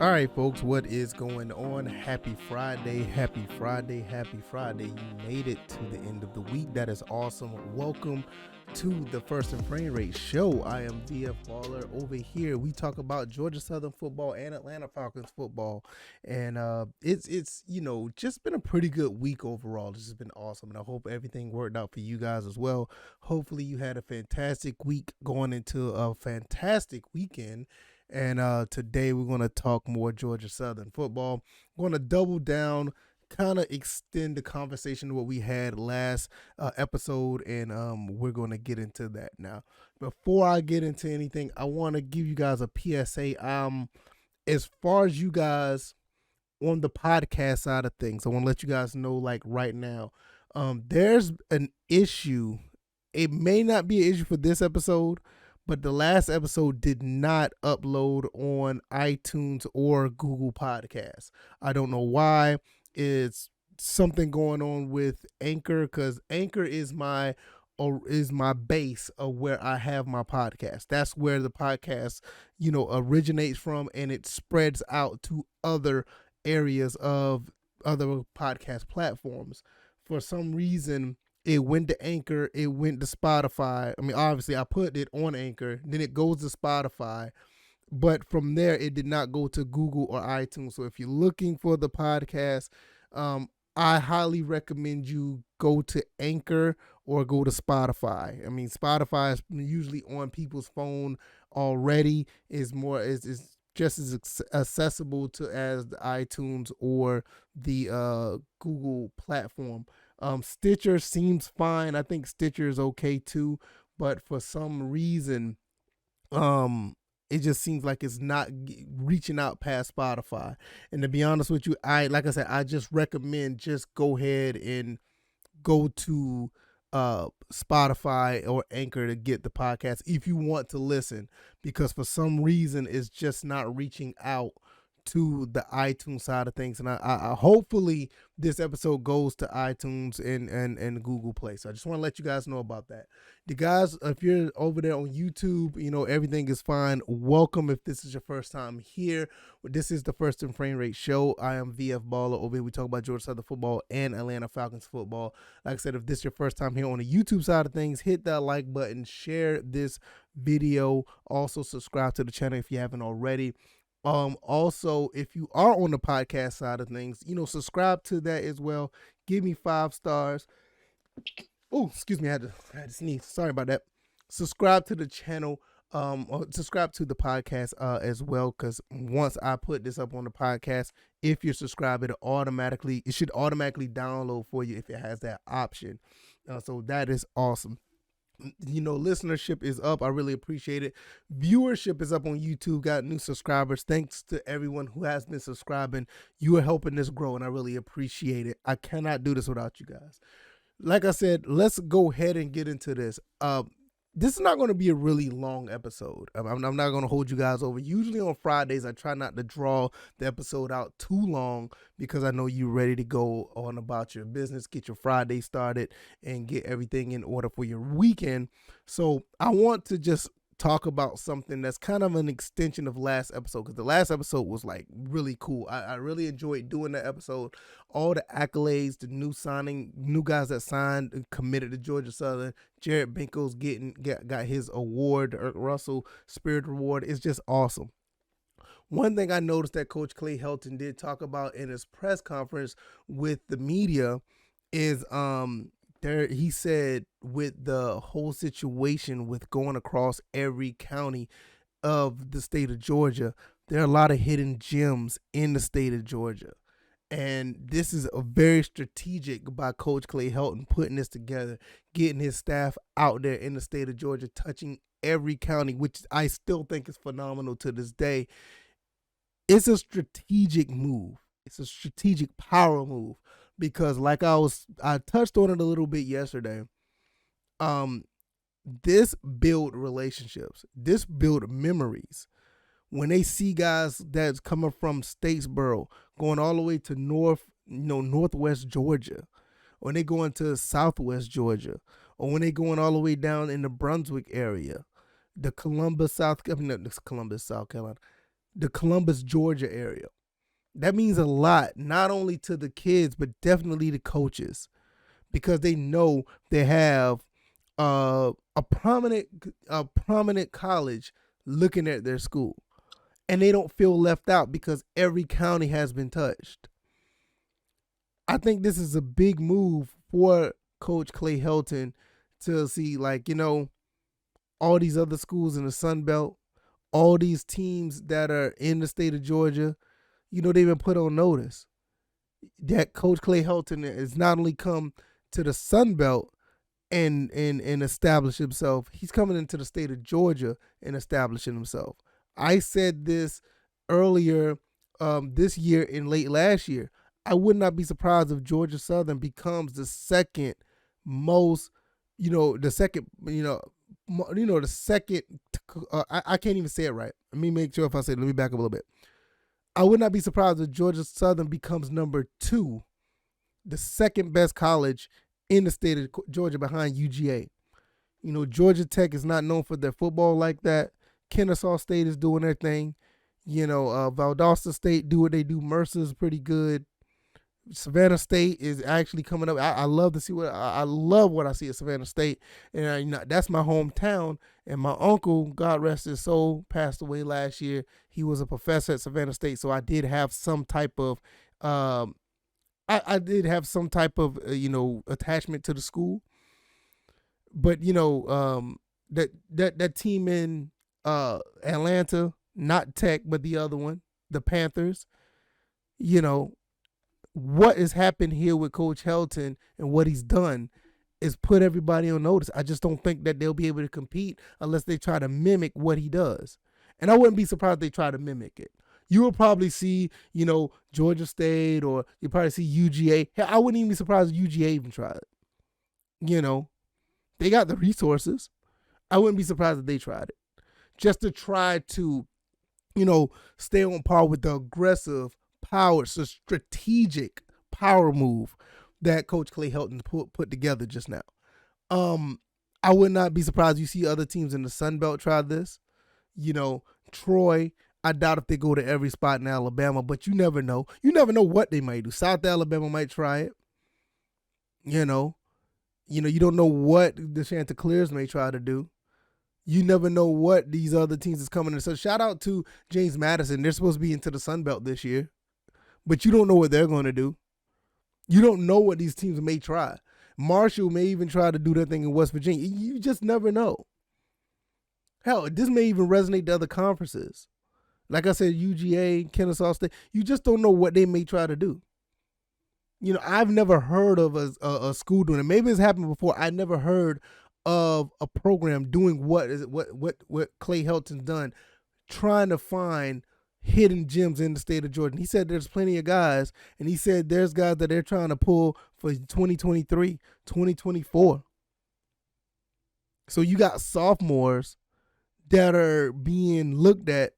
All right, folks, what is going on? Happy Friday, happy Friday, happy Friday. You made it to the end of the week. That is awesome. Welcome to the First and Frame Rate Show. I am VF Baller. Over here, we talk about Georgia Southern football and Atlanta Falcons football. And it's just been a pretty good week overall. This has been awesome. And I hope everything worked out for you guys as well. Hopefully you had a fantastic week going into a fantastic weekend. And today we're going to talk more Georgia Southern football. We're going to double down, kind of extend the conversation to what we had last episode, and we're going to get into that now. Before I get into anything, I want to give you guys a PSA. As far as you guys on the podcast side of things, I want to let you guys know, like right now, there's an issue. It may not be an issue for this episode, but the last episode did not upload on iTunes or Google Podcasts. I don't know why. It's something going on with Anchor, because Anchor is my base of where I have my podcast. That's where the podcast, originates from, and it spreads out to other areas of other podcast platforms. For some reason, it went to Anchor, it went to Spotify. I mean, obviously, I put it on Anchor, then it goes to Spotify. But from there, it did not go to Google or iTunes. So if you're looking for the podcast, I highly recommend you go to Anchor or go to Spotify. I mean, Spotify is usually on people's phone already. Is just as accessible to as the iTunes or the Google platform. Stitcher seems fine. I think Stitcher is okay too, but for some reason, it just seems like it's not reaching out past Spotify. And to be honest with you, I just recommend just go ahead and go to Spotify or Anchor to get the podcast if you want to listen, because for some reason it's just not reaching out to the iTunes side of things. And I hopefully this episode goes to iTunes and Google Play. So I just want to let you guys know about that. The guys, if you're over there on YouTube, everything is fine. Welcome if this is your first time here. This is the First and Frame Rate Show. I am VF Baller. Over here we talk about Georgia Southern football and Atlanta Falcons football. Like I said, if this is your first time here on the YouTube side of things, hit that like button, share this video. Also subscribe to the channel if you haven't already. Also, if you are on the podcast side of things, subscribe to that as well. Give me 5 stars. Oh, excuse me, I had to sneeze. Sorry about that. Subscribe to the channel. Or subscribe to the podcast as well, because once I put this up on the podcast, if you're subscribed, it should automatically download for you if it has that option. So that is awesome. Listenership is up. I really appreciate it. Viewership is up on YouTube. Got new subscribers. Thanks to everyone who has been subscribing. You are helping this grow, and I really appreciate it. I cannot do this without you guys. Like I said, let's go ahead and get into this. This is not going to be a really long episode. I'm not going to hold you guys over. Usually on Fridays, I try not to draw the episode out too long, because I know you're ready to go on about your business, get your Friday started, and get everything in order for your weekend. So I want to just talk about something that's kind of an extension of last episode, because the last episode was like really cool. I really enjoyed doing that episode. All the accolades, the new guys that signed and committed to Georgia Southern. Jared Binko's got his award, Eric Russell Spirit Award. It's just awesome. One thing I noticed that Coach Clay Helton did talk about in his press conference with the media is he said, with the whole situation with going across every county of the state of Georgia, there are a lot of hidden gems in the state of Georgia. And this is a very strategic by Coach Clay Helton, putting this together, getting his staff out there in the state of Georgia, touching every county, which I still think is phenomenal to this day. It's a strategic move. It's a strategic power move, because like I touched on it a little bit yesterday. This build relationships. This build memories. When they see guys that's coming from Statesboro, going all the way to northwest Georgia, or when they go into southwest Georgia, or when they going all the way down in the Brunswick area, Columbus, South Carolina, the Columbus, Georgia area. That means a lot, not only to the kids, but definitely the coaches, because they know they have a prominent college looking at their school, and they don't feel left out because every county has been touched. I think this is a big move for Coach Clay Helton to see, like, all these other schools in the Sun Belt, all these teams that are in the state of Georgia, they've been put on notice that Coach Clay Helton has not only come to the Sun Belt and establish himself, he's coming into the state of Georgia and establishing himself. I said this earlier this year and late last year. I would not be surprised if Georgia Southern becomes the second most, the second, the second. I can't even say it right. Let me make sure if I say it. Let me back up a little bit. I would not be surprised if Georgia Southern becomes number 2, the second best college in the state of Georgia behind UGA. Georgia Tech is not known for their football like that. Kennesaw State is doing their thing. Valdosta State do what they do. Mercer's pretty good. Savannah State is actually coming up. I love to see I love what I see at Savannah State, and that's my hometown. And my uncle, God rest his soul, passed away last year. He was a professor at Savannah State, so I did have some type of, I did have some type of, attachment to the school. But that team in Atlanta, not Tech, but the other one, the Panthers. What has happened here with Coach Helton and what he's done is put everybody on notice. I just don't think that they'll be able to compete unless they try to mimic what he does. And I wouldn't be surprised if they try to mimic it. You will probably see, Georgia State, or you probably see UGA. Hell, I wouldn't even be surprised if UGA even tried it. They got the resources. I wouldn't be surprised if they tried it. Just to try to, stay on par with the aggressive power, so strategic power move that Coach Clay Helton put together just now. I would not be surprised you see other teams in the Sun Belt try this. Troy, I doubt if they go to every spot in Alabama, but you never know. You never know what they might do. South Alabama might try it. You don't know what the Chanticleers may try to do. You never know what these other teams is coming in. So shout out to James Madison. They're supposed to be into the Sun Belt this year, but you don't know what they're going to do. You don't know what these teams may try. Marshall may even try to do their thing in West Virginia. You just never know. Hell, this may even resonate to other conferences. Like I said, UGA, Kennesaw State. You just don't know what they may try to do. I've never heard of a school doing it. Maybe it's happened before. I never heard of a program doing what Clay Helton's done, trying to find hidden gems in the state of Georgia. And he said there's plenty of guys, and he said there's guys that they're trying to pull for 2023, 2024. So you got sophomores that are being looked at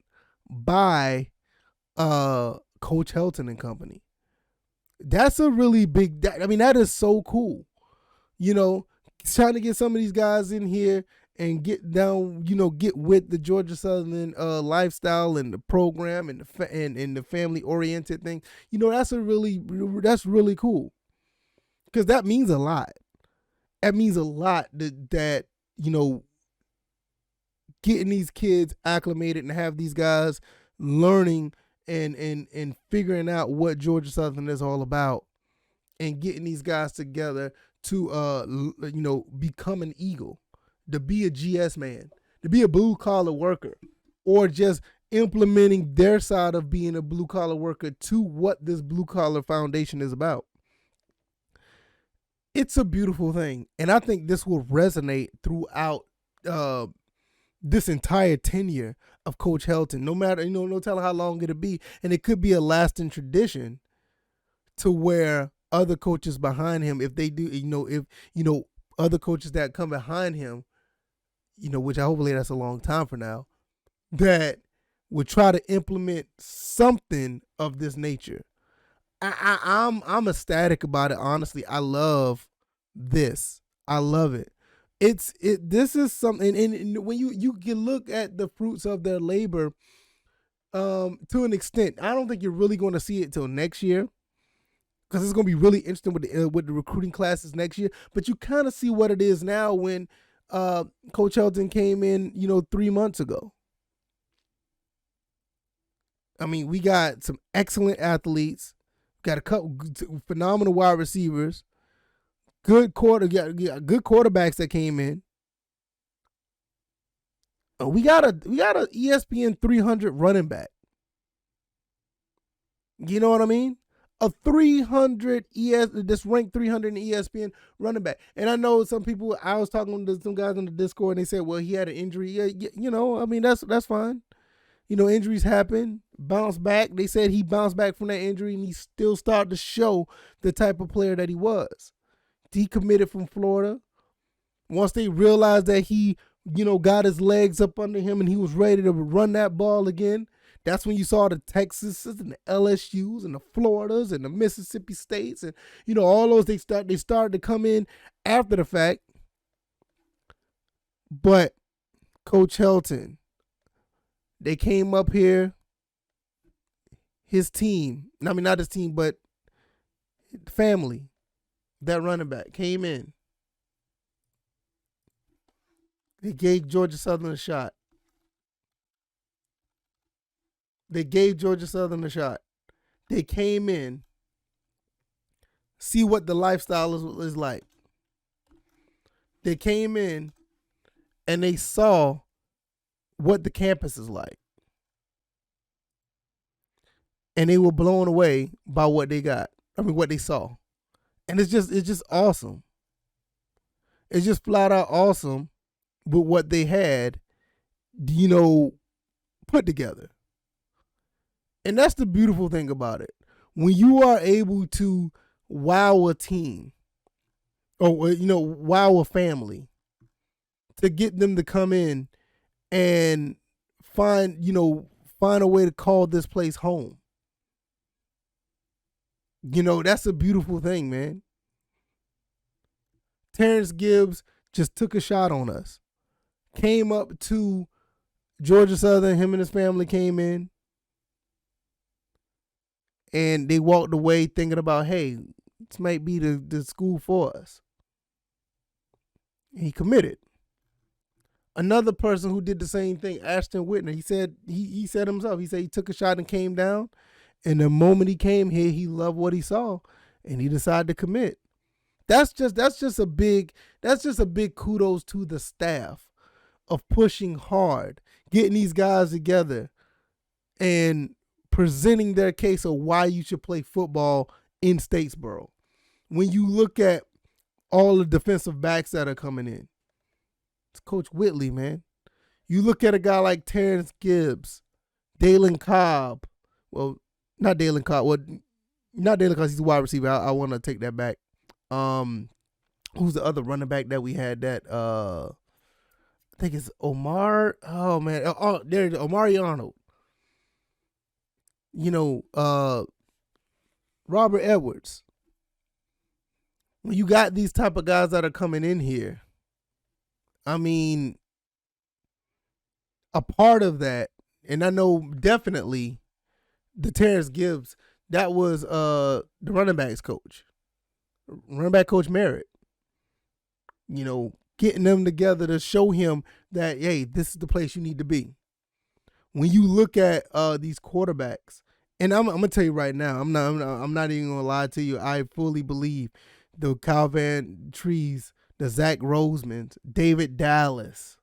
by Coach Helton and company. That's a really big, that is so cool. Trying to get some of these guys in here and get down, get with the Georgia Southern lifestyle and the program and the family oriented thing. That's really cool, because that means a lot. That means a lot that getting these kids acclimated and have these guys learning and figuring out what Georgia Southern is all about, and getting these guys together to become an Eagle, to be a GS man, to be a blue collar worker, or just implementing their side of being a blue collar worker to what this blue collar foundation is about. It's a beautiful thing, and I think this will resonate throughout this entire tenure of Coach Helton. No matter, no telling how long it'll be, and it could be a lasting tradition to where other coaches behind him, if they do, if other coaches that come behind him, which hopefully that's a long time for now, that would try to implement something of this nature. I'm ecstatic about it. Honestly, I love this. I love it. This is something, and when you can look at the fruits of their labor, To an extent. I don't think you're really going to see it till next year because it's going to be really interesting with the recruiting classes next year. But you kind of see what it is now when Coach Helton came in, 3 months ago. I mean, we got some excellent athletes, got a couple phenomenal wide receivers, good quarterbacks that came in. We got a ESPN 300 running back. You know what I mean? A 300 this ranked 300 in ESPN running back. And I know some people. I was talking to some guys on the Discord, and they said, "Well, he had an injury." Yeah, I mean that's fine. Injuries happen. Bounce back. They said he bounced back from that injury, and he still started to show the type of player that he was. Decommitted from Florida. Once they realized that he, got his legs up under him and he was ready to run that ball again, that's when you saw the Texases and the LSUs and the Floridas and the Mississippi States and, all those, they started to come in after the fact. But Coach Helton, they came up here, his team, I mean, not his team, but family, that running back came in. They gave Georgia Southern a shot. They came in, see what the lifestyle is like. They came in and they saw what the campus is like. And they were blown away by what they got. I mean, what they saw. And it's just awesome. It's just flat out awesome with what they had, put together. And that's the beautiful thing about it. When you are able to wow a team or, wow a family, to get them to come in and find a way to call this place home. That's a beautiful thing, man. Terrence Gibbs just took a shot on us. Came up to Georgia Southern, him and his family came in. And they walked away thinking about, hey, this might be the school for us. He committed. Another person who did the same thing, Ashton Whitner, he said himself, he took a shot and came down. And the moment he came here, he loved what he saw and he decided to commit. That's just a big kudos to the staff of pushing hard, getting these guys together and presenting their case of why you should play football in Statesboro. When you look at all the defensive backs that are coming in, it's Coach Whitley, man. You look at a guy like Terrence Gibbs, Dalen Cobb. Well, not Dalen Cobb. Well, not Dalen Cobb. He's a wide receiver. I want to take that back. Who's the other running back that we had that? I think it's Omar. Oh man. Oh, there's Omari Arnold. Robert Edwards. When you got these type of guys that are coming in here, I mean, a part of that, and I know definitely the Terrence Gibbs, that was the running backs coach. Running back coach Merritt. Getting them together to show him that, hey, this is the place you need to be. When you look at these quarterbacks, and I'm gonna tell you right now, I'm not even gonna lie to you. I fully believe the Kyle Van Trees, the Zach Rosemans, David Dallas,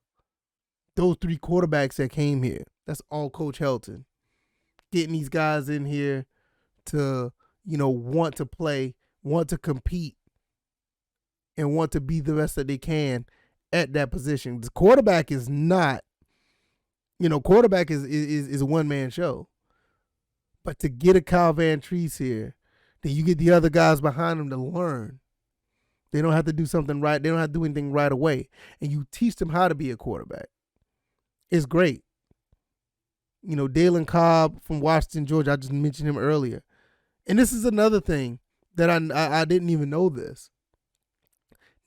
those three quarterbacks that came here, that's all Coach Helton. Getting these guys in here to, want to play, want to compete, and want to be the best that they can at that position. The quarterback is not, quarterback is a one-man show. But to get a Kyle Van Trees here, then you get the other guys behind them to learn. They don't have to do something right. They don't have to do anything right away. And you teach them how to be a quarterback. It's great. Dalen Cobb from Washington, Georgia, I just mentioned him earlier. And this is another thing that I didn't even know this.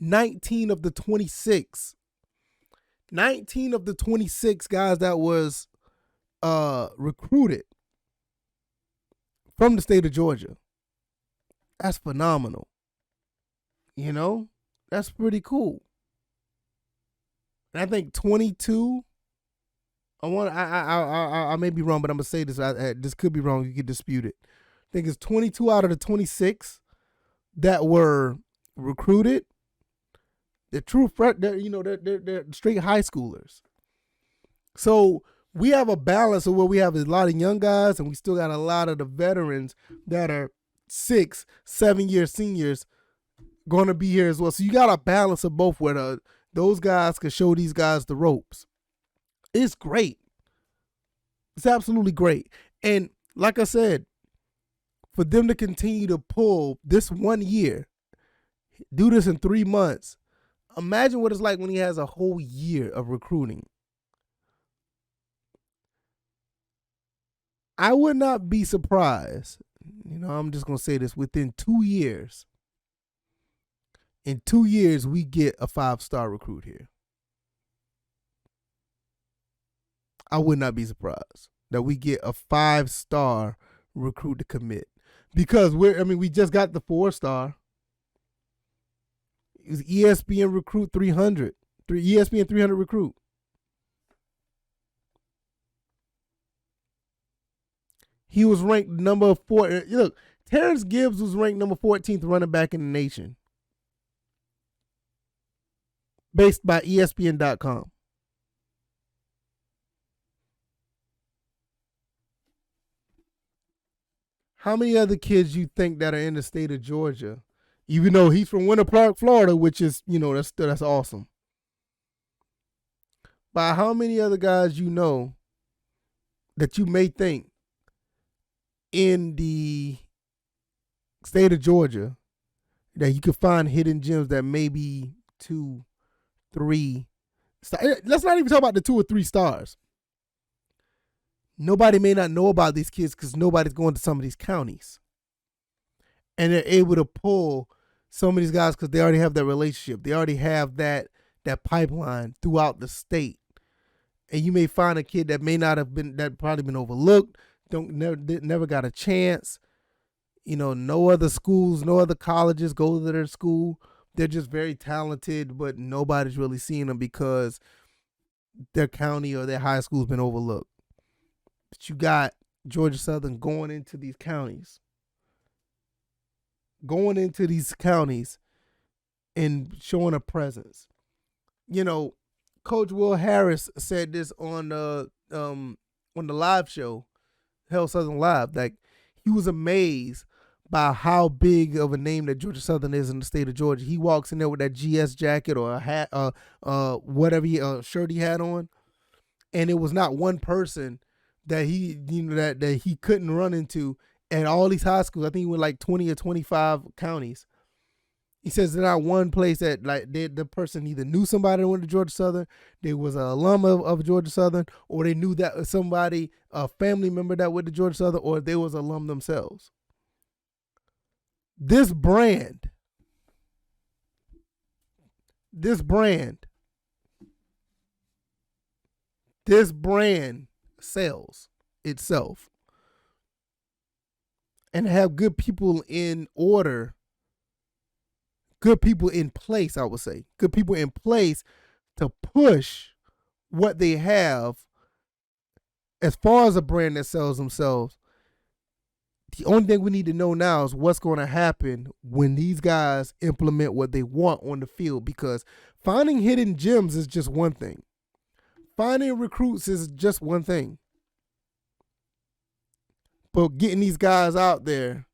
19 of the 26 guys that was recruited from the state of Georgia. That's phenomenal. You know, that's pretty cool. And I think 22. I may be wrong, but I'm gonna say this. This could be wrong. You could dispute it. I think it's 22 out of the 26 that were recruited. They're true. They're straight high schoolers. So we have a balance of where we have a lot of young guys, and we still got a lot of the veterans that are 6, 7 year seniors going to be here as well. So you got a balance of both where those guys can show these guys the ropes. It's great. It's absolutely great. And like I said, for them to continue to pull this 1 year, do this in 3 months, imagine what it's like when he has a whole year of recruiting. I would not be surprised. I'm just going to say this. Within 2 years, in 2 years, we get a 5-star recruit here. I would not be surprised that we get a 5-star recruit to commit, because we just got the 4-star. It was ESPN recruit 300, ESPN 300 recruit. He was ranked number 4. Look, Terrence Gibbs was ranked number 14th running back in the nation, based by ESPN.com. How many other kids you think that are in the state of Georgia, even though he's from Winter Park, Florida, which is, that's awesome. By how many other guys you know that you may think in the state of Georgia that you could find hidden gems that may be 2, 3 stars? Let's not even talk about the 2 or 3 stars. Nobody may not know about these kids because nobody's going to some of these counties. And they're able to pull some of these guys because they already have that relationship. They already have that pipeline throughout the state. And you may find a kid that may not have been, that probably been overlooked, never got a chance. No other schools, no other colleges go to their school. They're just very talented, but nobody's really seeing them because their county or their high school's been overlooked. But you got Georgia Southern going into these counties and showing a presence. Coach Will Harris said this on the live show, Hell Southern Live, like he was amazed by how big of a name that Georgia Southern is in the state of Georgia. He walks in there with that GS jacket or a hat, whatever shirt he had on, and it was not one person that he that he couldn't run into at all these high schools. I think he went like 20 or 25 counties. He says there's not one place that like the person either knew somebody that went to Georgia Southern, they was an alum of Georgia Southern, or they knew that somebody, a family member that went to Georgia Southern, or they was alum themselves. This brand sells itself. And have good people in order, good people in place, I would say. Good people in place to push what they have as far as a brand that sells themselves. The only thing we need to know now is what's going to happen when these guys implement what they want on the field, because finding hidden gems is just one thing. Finding recruits is just one thing. But getting these guys out there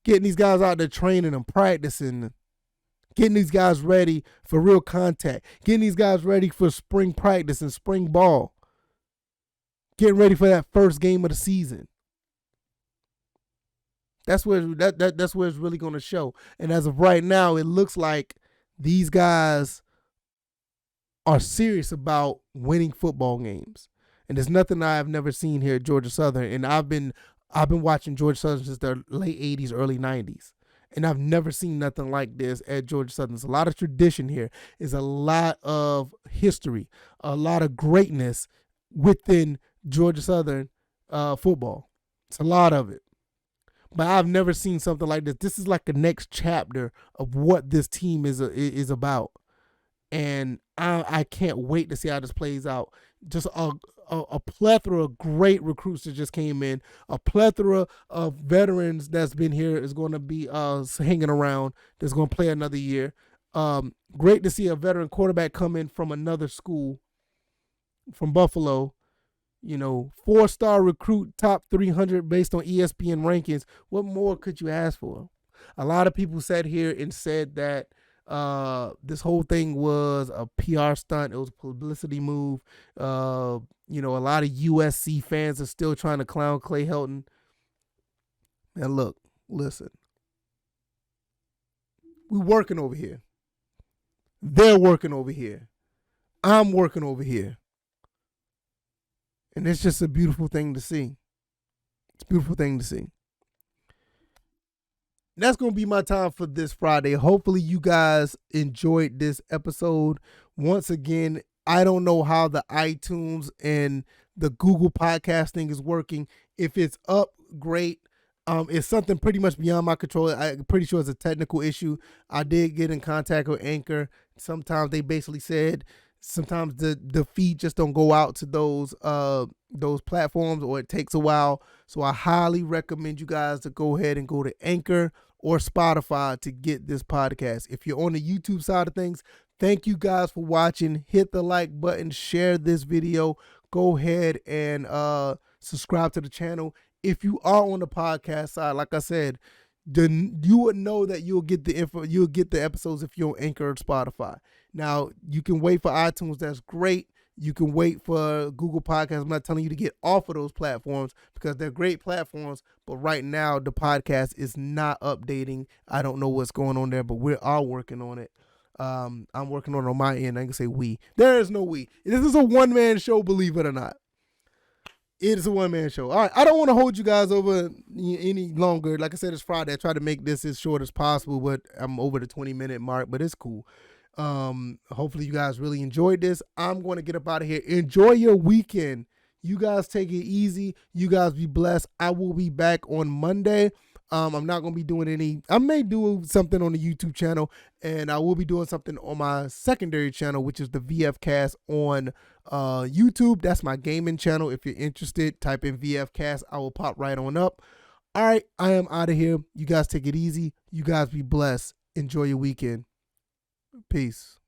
training and practicing, getting these guys ready for real contact, getting these guys ready for spring practice and spring ball, getting ready for that first game of the season. That's where that's where it's really going to show. And as of right now, it looks like these guys are serious about winning football games. And there's nothing I've never seen here at Georgia Southern. And I've been watching Georgia Southern since the late 80s, early 90s. And I've never seen nothing like this at Georgia Southern. There's a lot of tradition here. There's a lot of history, a lot of greatness within Georgia Southern football. It's a lot of it. But I've never seen something like this. This is like the next chapter of what this team is about. And I can't wait to see how this plays out. Just a plethora of great recruits that just came in. A plethora of veterans that's been here is going to be hanging around. That's going to play another year. Great to see a veteran quarterback come in from another school, from Buffalo. 4-star recruit, top 300 based on ESPN rankings. What more could you ask for? A lot of people sat here and said that this whole thing was a PR stunt. It was a publicity move. A lot of USC fans are still trying to clown Clay Helton. And look, listen. We're working over here. They're working over here. I'm working over here. And it's just a beautiful thing to see. It's a beautiful thing to see. That's going to be my time for this Friday. Hopefully you guys enjoyed this episode. Once again, I don't know how the iTunes and the Google podcasting is working. If it's up, great. It's something pretty much beyond my control. I'm pretty sure it's a technical issue. I did get in contact with Anchor. Sometimes they basically said sometimes the feed just don't go out to those platforms, or it takes a while. So I highly recommend you guys to go ahead and go to Anchor or Spotify to get this podcast. If you're on the YouTube side of things, thank you guys for watching. Hit the like button, share this video. Go ahead and subscribe to the channel. If you are on the podcast side, like I said, then you would know that you'll get the episodes if you're on Anchor or Spotify. Now, you can wait for iTunes. That's great. You can wait for Google Podcasts. I'm not telling you to get off of those platforms because they're great platforms. But right now, the podcast is not updating. I don't know what's going on there, but we are working on it. I'm working on my end. I can say we. There is no we. This is a one-man show, believe it or not. It is a one-man show. All right, I don't want to hold you guys over any longer. Like I said, it's Friday. I try to make this as short as possible, but I'm over the 20-minute mark, but it's cool. Hopefully you guys really enjoyed this. I'm going to get up out of here. Enjoy your weekend. You guys take it easy. You guys be blessed. I will be back on Monday. I'm not going to be doing I may do something on the YouTube channel, and I will be doing something on my secondary channel, which is the VF Cast on YouTube. That's my gaming channel. If you're interested, type in VF Cast. I will pop right on up. All right, I am out of here. You guys take it easy. You guys be blessed. Enjoy your weekend. Peace.